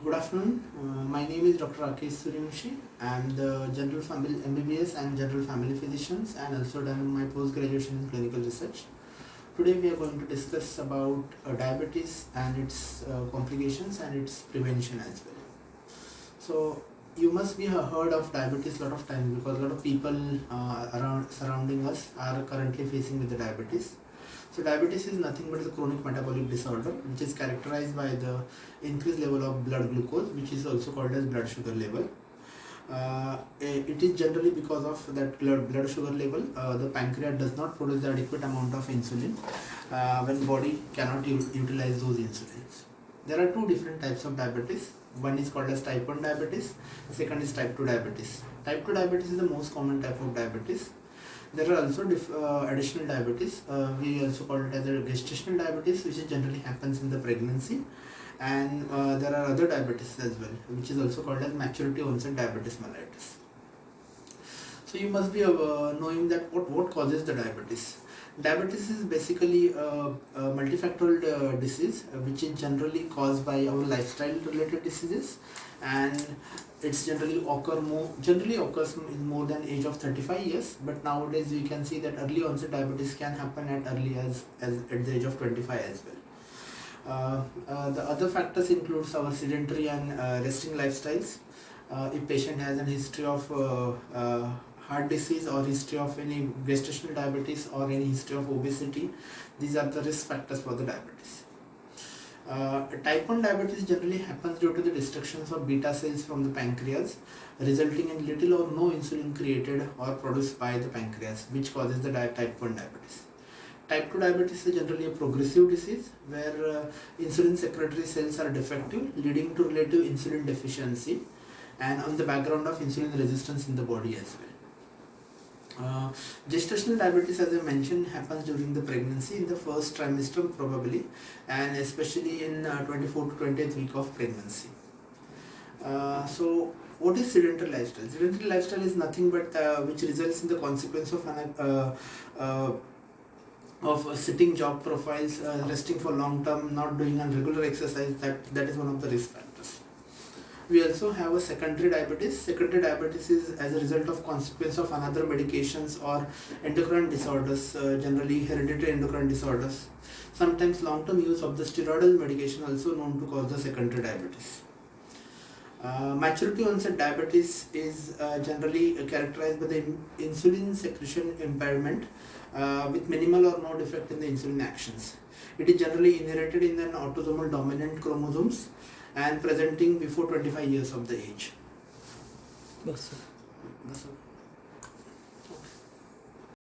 Good afternoon. My name is Dr. Rakesh Suryavanshi. I am the General Family MBBS and General Family Physicians, and also done my post graduation in clinical research. Today we are going to discuss about diabetes and its complications and its prevention as well. So you must be heard of diabetes a lot of times because a lot of people around surrounding us are currently facing with the diabetes. So diabetes is nothing but a chronic metabolic disorder which is characterized by the increased level of blood glucose, which is also called as blood sugar level. It is generally because of that blood sugar level, the pancreas does not produce the adequate amount of insulin when body cannot utilize those insulins. There are two different types of diabetes. One is called as type 1 diabetes, second is type 2 diabetes. Type 2 diabetes is the most common type of diabetes. There are also additional diabetes. We also call it as a gestational diabetes, which generally happens in the pregnancy, and there are other diabetes as well, which is also called as maturity onset diabetes mellitus. So you must be knowing that what causes the diabetes. Diabetes is basically a multifactorial disease which is generally caused by our lifestyle related diseases, and it's generally occurs in more than age of 35 years, but nowadays we can see that early onset diabetes can happen at early as at the age of 25 as well. The other factors includes our sedentary and resting lifestyles. If patient has a history of heart disease or history of any gestational diabetes or any history of obesity, these are the risk factors for the diabetes. Type 1 diabetes generally happens due to the destructions of beta cells from the pancreas, resulting in little or no insulin created or produced by the pancreas, which causes the type 1 diabetes. Type 2 diabetes is generally a progressive disease where insulin secretory cells are defective, leading to relative insulin deficiency and on the background of insulin resistance in the body as well. Gestational diabetes, as I mentioned, happens during the pregnancy in the first trimester probably, and especially in 24 to 28th week of pregnancy. So what is sedentary lifestyle? Sedentary lifestyle is nothing but which results in the consequence of sitting job profiles, resting for long term, not doing a regular exercise. That is one of the risk factors. We also have a secondary diabetes. Secondary diabetes is as a result of consequence of another medications or endocrine disorders, generally hereditary endocrine disorders. Sometimes long-term use of the steroidal medication also known to cause the secondary diabetes. Maturity onset diabetes is generally characterized by the insulin secretion impairment with minimal or no defect in the insulin actions. It is generally inherited in an autosomal dominant chromosomes and presenting before 25 years of the age. Yes, sir.